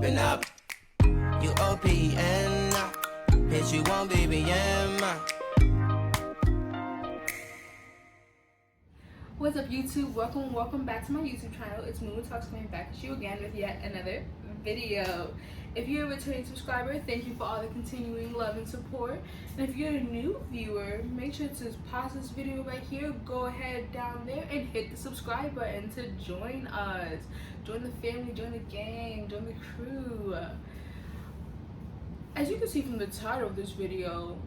open up. You OPN, bitch, you won't BBM. What's up, YouTube? Welcome back to my YouTube channel. It's Moon Talks coming back at you again with yet another video. If you're a returning subscriber, thank you for all the continuing love and support. And if you're a new viewer, make sure to pause this video right here, go ahead down there and hit the subscribe button to join us. Join the family, join the gang, join the crew. As you can see from the title of this video,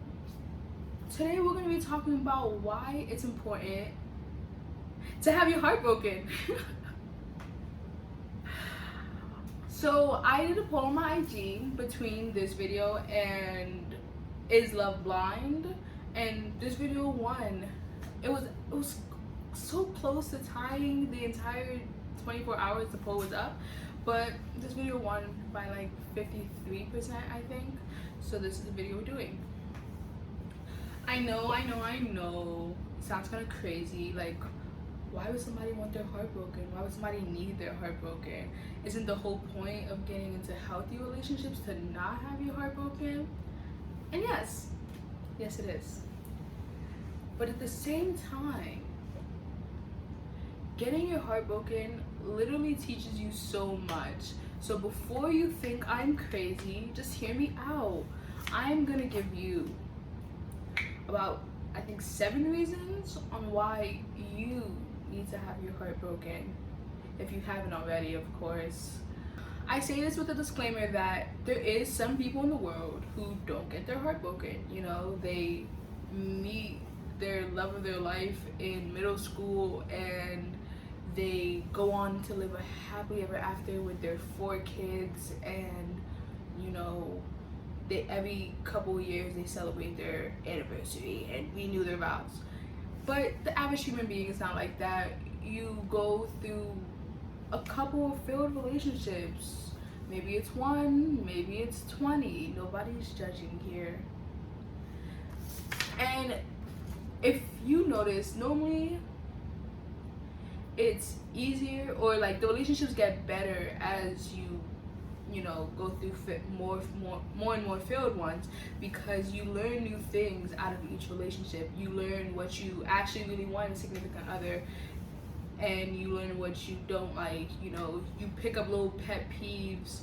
today we're going to be talking about why it's important to have your heart broken. So I did a poll on my IG between this video and Is Love Blind, and this video won. It was so close to tying the entire 24 hours the poll was up, but this video won by like 53%, I think. So this is the video we're doing. I know. It sounds kind of crazy. Like, why would somebody want their heart broken? Why would somebody need their heart broken? Isn't the whole point of getting into healthy relationships to not have your heart broken? And yes it is. But at the same time, getting your heart broken literally teaches you so much. So before you think I'm crazy, just hear me out. I'm gonna give you about, I think, 7 reasons on why you need to have your heart broken, if you haven't already, of course. I say this with a disclaimer that there is some people in the world who don't get their heart broken. You know, they meet their love of their life in middle school and they go on to live a happily ever after with their 4 kids, and you know, they every couple years they celebrate their anniversary and renew their vows. But the average human being is not like that. You go through a couple of failed relationships. Maybe it's 1, maybe it's 20. Nobody's judging here. And if you notice, normally it's easier, or like the relationships get better as you know, go through more and more failed ones, because you learn new things out of each relationship. You learn what you actually really want in a significant other, and you learn what you don't like. You know, you pick up little pet peeves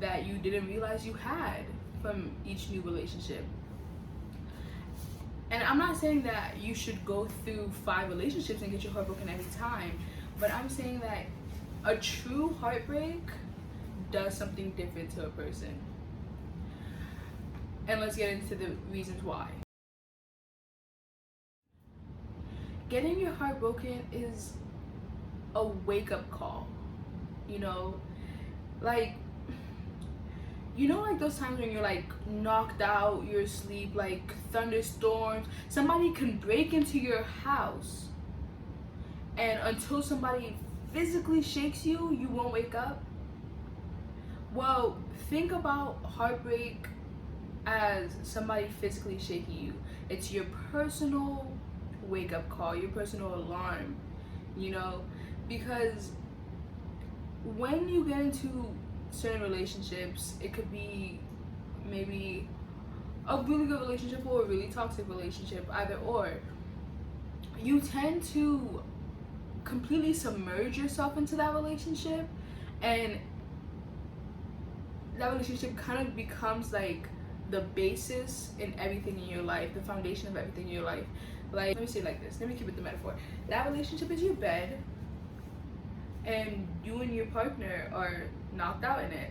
that you didn't realize you had from each new relationship. And I'm not saying that you should go through 5 relationships and get your heart broken every time, but I'm saying that a true heartbreak does something different to a person. And let's get into the reasons why. Getting your heart broken is a wake-up call. You know, like, you know, like those times when you're like knocked out, you're asleep, like thunderstorms, somebody can break into your house, and until somebody physically shakes you, you won't wake up. Well, think about heartbreak as somebody physically shaking you. It's your personal wake-up call, your personal alarm, you know, because when you get into certain relationships, it could be maybe a really good relationship or a really toxic relationship, either or. You tend to completely submerge yourself into that relationship, and that relationship kind of becomes like the basis in everything in your life, the foundation of everything in your life. Like, let me say it like this, let me keep it the metaphor. That relationship is your bed, and you and your partner are knocked out in it.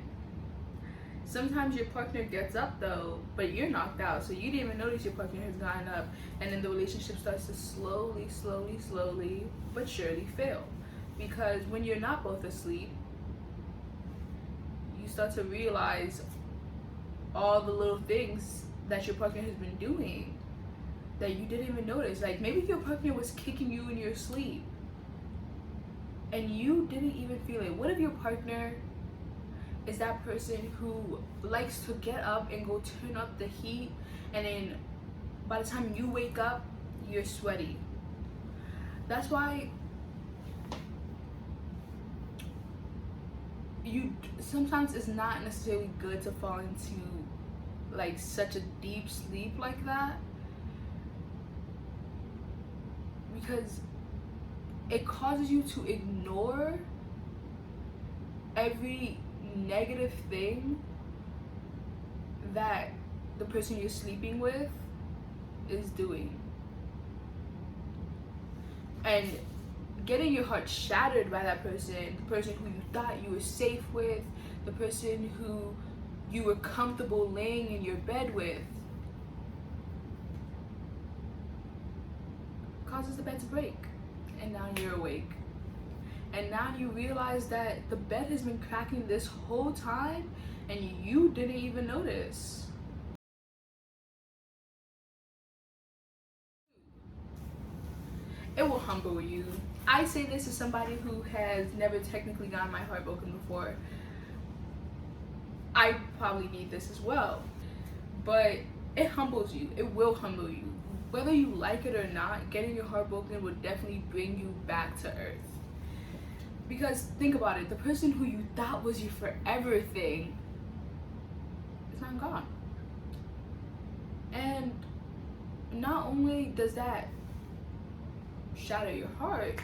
Sometimes your partner gets up though, but you're knocked out, so you didn't even notice your partner has gotten up, and then the relationship starts to slowly but surely fail. Because when you're not both asleep, you start to realize all the little things that your partner has been doing that you didn't even notice. Like, maybe your partner was kicking you in your sleep and you didn't even feel it. What if your partner is that person who likes to get up and go turn up the heat, and then by the time you wake up, you're sweaty? That's why sometimes it's not necessarily good to fall into like such a deep sleep like that, because it causes you to ignore every negative thing that the person you're sleeping with is doing. And getting your heart shattered by that person, the person who you thought you were safe with, the person who you were comfortable laying in your bed with, causes the bed to break. And now you're awake. And now you realize that the bed has been cracking this whole time and you didn't even notice. It will humble you. I say this as somebody who has never technically gotten my heart broken before. I probably need this as well. But it humbles you. It will humble you. Whether you like it or not, getting your heart broken will definitely bring you back to earth. Because think about it, the person who you thought was your forever thing is not gone. And not only does that shatter your heart,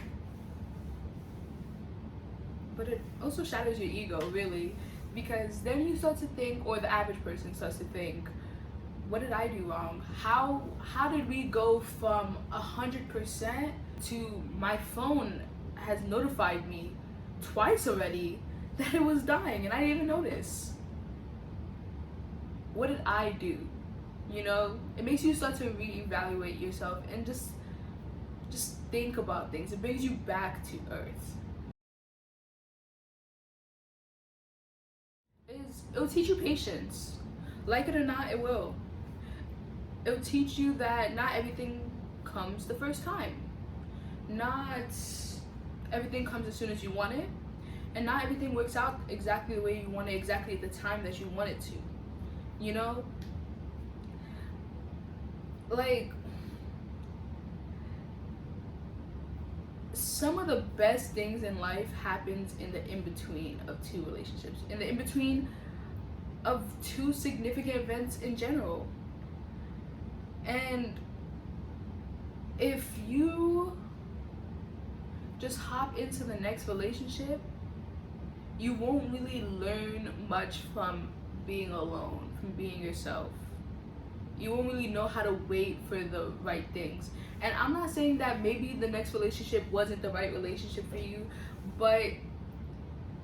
but it also shatters your ego, really. Because then you start to think, or the average person starts to think, what did I do wrong? How did we go from 100% to my phone has notified me twice already that it was dying and I didn't even notice? What did I do? You know, it makes you start to reevaluate yourself and just think about things. It brings you back to earth. It'll teach you patience. Like it or not, it will. It'll teach you that not everything comes the first time. Not everything comes as soon as you want it. And not everything works out exactly the way you want it, exactly at the time that you want it to. You know? Like, some of the best things in life happens in the in-between of two relationships. In the in-between of two significant events in general. And if you just hop into the next relationship, you won't really learn much from being alone, from being yourself. You won't really know how to wait for the right things. And I'm not saying that maybe the next relationship wasn't the right relationship for you, but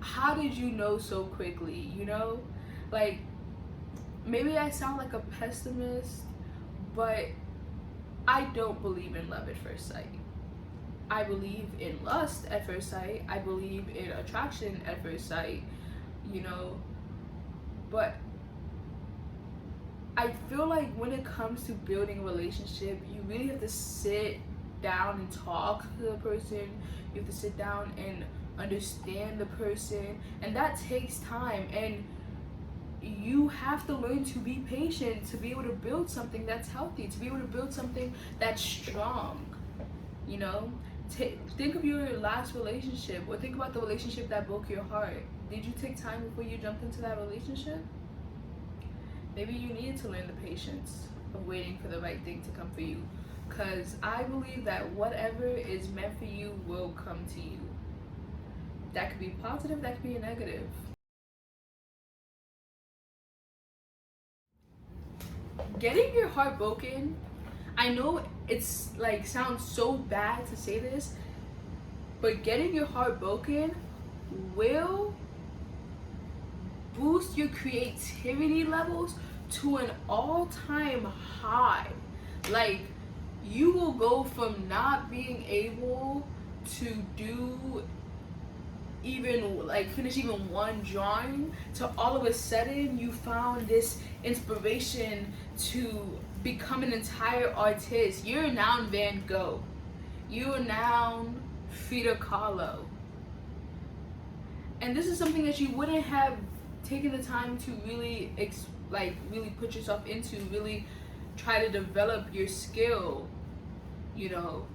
how did you know so quickly, you know? Like, maybe I sound like a pessimist, but I don't believe in love at first sight. I believe in lust at first sight. I believe in attraction at first sight, you know? But I feel like when it comes to building a relationship, you really have to sit down and talk to the person. You have to sit down and understand the person, and that takes time. And you have to learn to be patient to be able to build something that's healthy, to be able to build something that's strong, you know? Think of your last relationship, or think about the relationship that broke your heart. Did you take time before you jumped into that relationship? Maybe you needed to learn the patience of waiting for the right thing to come for you. Because I believe that whatever is meant for you will come to you. That could be positive, that could be a negative. Getting your heart broken, I know it's like sounds so bad to say this, but getting your heart broken will boost your creativity levels to an all-time high. Like, you will go from not being able to do even like finish even one drawing to all of a sudden you found this inspiration to become an entire artist. You're now Van Gogh. You're now Frida Kahlo. And this is something that you wouldn't have taken the time to really really put yourself into, really try to develop your skill, you know.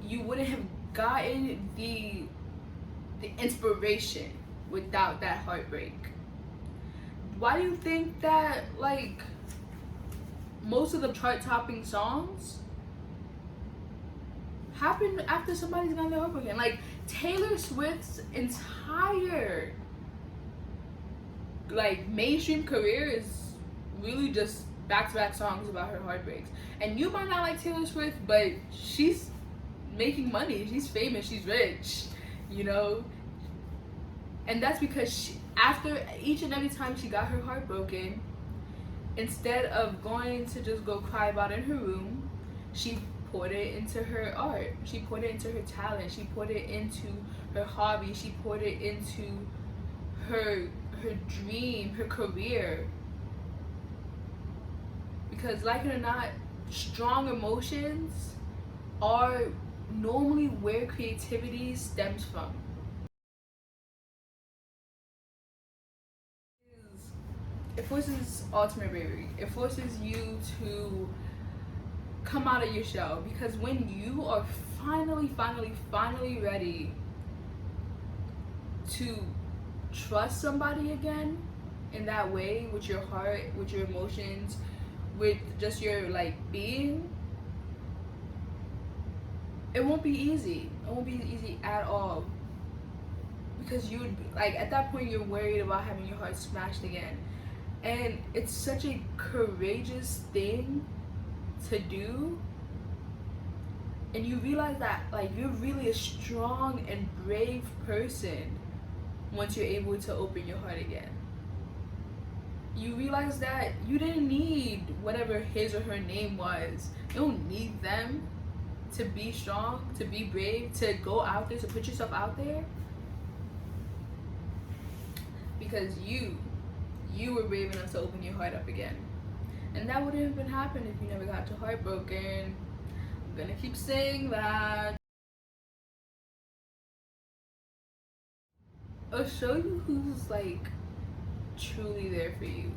You wouldn't have gotten the inspiration without that heartbreak? Why do you think that, like, most of the chart-topping songs happen after somebody's gotten their heart broken? Like, Taylor Swift's entire, like, mainstream career is really just back-to-back songs about her heartbreaks. And you might not like Taylor Swift, but she's making money, she's famous, she's rich, you know? And that's because after each and every time she got her heart broken, instead of going to just go cry about it in her room, she poured it into her art, she poured it into her talent, she poured it into her hobby, she poured it into her dream, her career. Because, like it or not, strong emotions are normally where creativity stems from. It forces ultimate bravery. It forces you to come out of your shell, because when you are finally ready to trust somebody again in that way, with your heart, with your emotions, with just your, like, being, it won't be easy. It won't be easy at all, because you would, like, at that point you're worried about having your heart smashed again. And it's such a courageous thing to do, and you realize that, like, you're really a strong and brave person once you're able to open your heart again. You realize that you didn't need whatever his or her name was. You don't need them to be strong, to be brave, to go out there, to put yourself out there, because you were brave enough to open your heart up again. And that wouldn't have been happened if you never got your heart broken. I'm gonna keep saying that. I'll show you who's, like, truly there for you,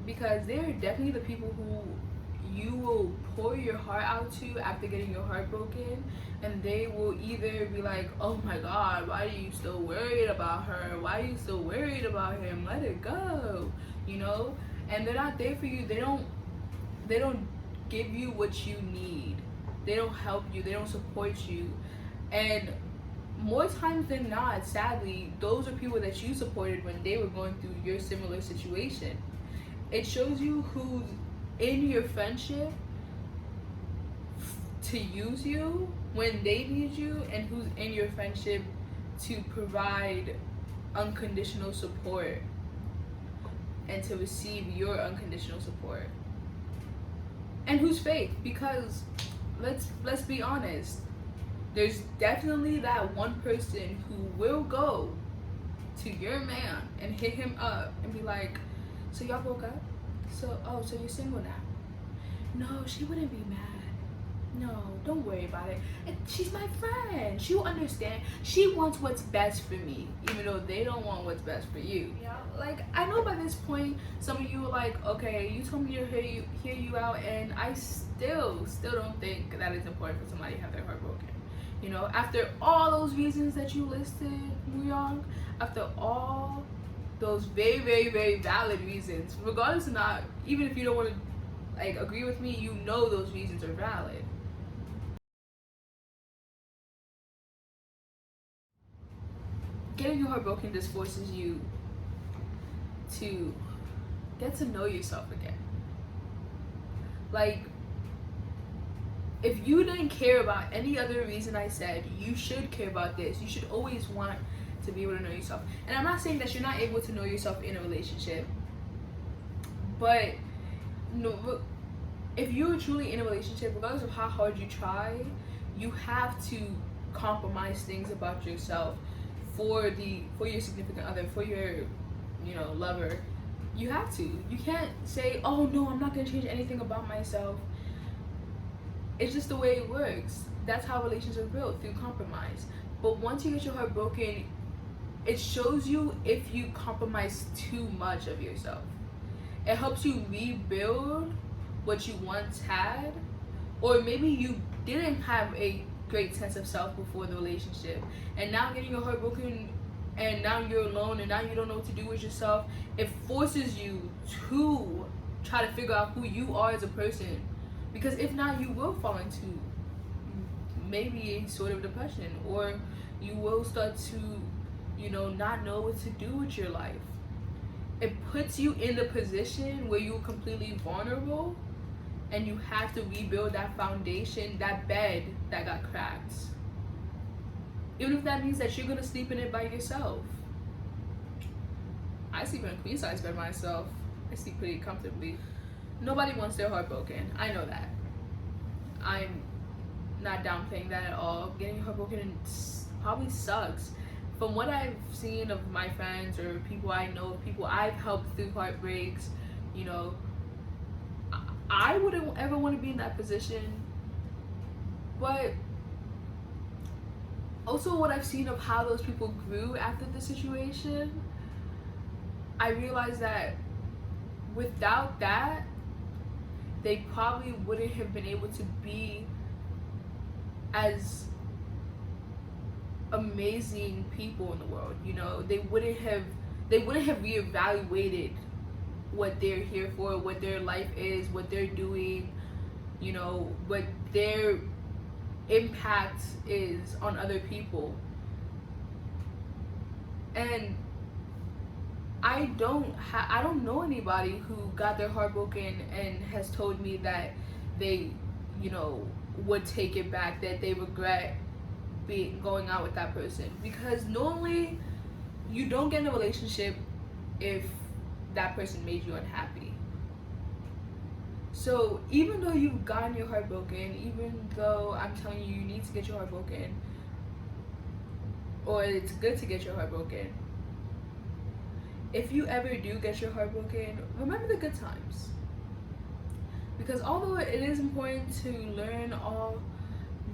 because they're definitely the people who you will pour your heart out to after getting your heart broken, and they will either be like, oh my god, why are you still worried about her, why are you still worried about him, let it go, you know? And they're not there for you. They don't give you what you need, they don't help you, they don't support you. And more times than not, sadly, those are people that you supported when they were going through your similar situation. It shows you who's in your friendship to use you when they need you, and who's in your friendship to provide unconditional support and to receive your unconditional support. And who's fake, because let's be honest, there's definitely that one person who will go to your man and hit him up and be like, so y'all broke up? So you're single now? No, she wouldn't be mad. No, don't worry about it. She's my friend. She'll understand. She wants what's best for me, even though they don't want what's best for you. Yeah, like, I know by this point, some of you are like, okay, you told me to hear you out, and I still don't think that it's important for somebody to have their heart broken. You know, after all those reasons that you listed, Muyong, after all those very valid reasons, regardless of not, even if you don't want to, like, agree with me, you know those reasons are valid. Getting your heart broken just forces you to get to know yourself again. Like, if you didn't care about any other reason I said, you should care about this. You should always want to be able to know yourself. And I'm not saying that you're not able to know yourself in a relationship, but no, if you're truly in a relationship, regardless of how hard you try, you have to compromise things about yourself for your significant other, for your, you know, lover. You have to. You can't say, oh no, I'm not gonna change anything about myself. It's just the way it works. That's how relationships are built, through compromise. But once you get your heart broken, it shows you if you compromise too much of yourself. It helps you rebuild what you once had, or maybe you didn't have a great sense of self before the relationship, and now getting your heart broken and now you're alone and now you don't know what to do with yourself, it forces you to try to figure out who you are as a person. Because if not, you will fall into maybe a sort of depression, or you will start to, not know what to do with your life. It puts you in the position where you're completely vulnerable and you have to rebuild that foundation, that bed that got cracked. Even if that means that you're gonna sleep in it by yourself. I sleep in a queen size bed myself. I sleep pretty comfortably. Nobody wants their heart broken. I know that. I'm not downplaying that at all. Getting your heart broken probably sucks. From what I've seen of my friends or people I know, people I've helped through heartbreaks, I wouldn't ever want to be in that position. But also what I've seen of how those people grew after the situation, I realized that without that, they probably wouldn't have been able to be as amazing people in the world. They wouldn't have reevaluated what they're here for, what their life is, what they're doing, what their impact is on other people. And I don't know anybody who got their heart broken and has told me that they, would take it back, that they regret going out with that person. Because normally you don't get in a relationship if that person made you unhappy. So even though you've gotten your heart broken, even though I'm telling you need to get your heart broken, or it's good to get your heart broken, if you ever do get your heart broken, remember the good times. Because although it is important to learn all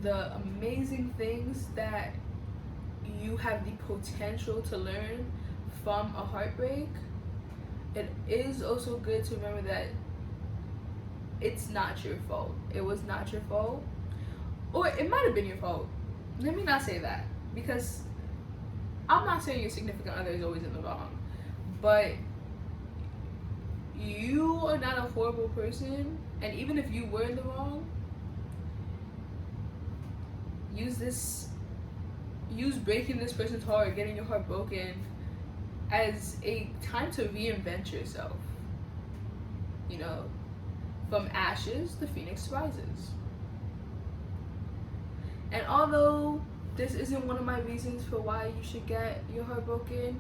the amazing things that you have the potential to learn from a heartbreak, it is also good to remember that it's not your fault. It was not your fault. Or it might have been your fault. Let me not say that. Because I'm not saying your significant other is always in the wrong. But you are not a horrible person. And even if you were in the wrong, use breaking this person's heart, getting your heart broken, as a time to reinvent yourself. From ashes, the phoenix rises. And although this isn't one of my reasons for why you should get your heart broken,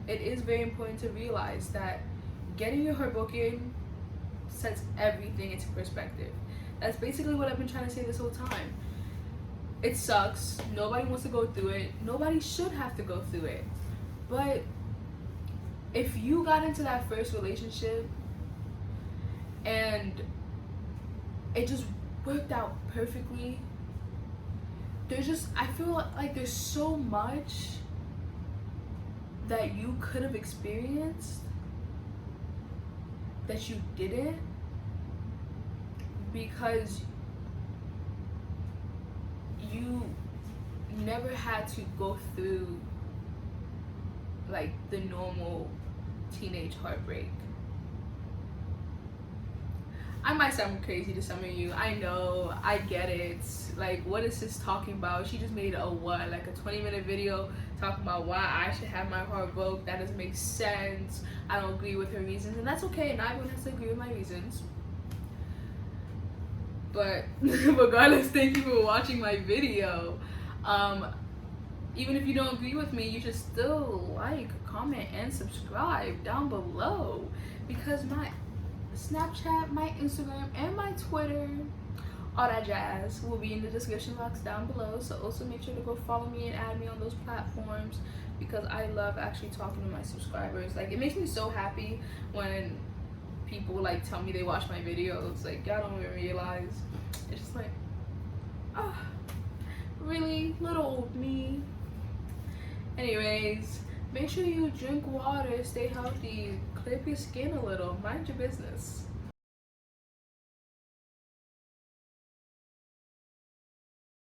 it is very important to realize that getting your heart broken sets everything into perspective. That's basically what I've been trying to say this whole time. It sucks. Nobody wants to go through it. Nobody should have to go through it. But if you got into that first relationship and it just worked out perfectly, I feel like there's so much that you could have experienced that you didn't, because you never had to go through like the normal teenage heartbreak. I might sound crazy to some of you. I know, I get it. Like, what is this talking about? She just made a 20-minute video talking about why I should have my heart broke. That doesn't make sense. I don't agree with her reasons, and that's okay. Not everyone has to agree with my reasons. But regardless, thank you for watching my video. Even if you don't agree with me, you should still like, comment, and subscribe down below, because my Snapchat, my Instagram, and my Twitter, all that jazz, will be in the description box down below. So also make sure to go follow me and add me on those platforms, because I love actually talking to my subscribers. Like, it makes me so happy when people like tell me they watch my videos. Like, y'all don't even realize. It's just like, oh, really? Little old me. Anyways, make sure you drink water, stay healthy, clip your skin a little, mind your business.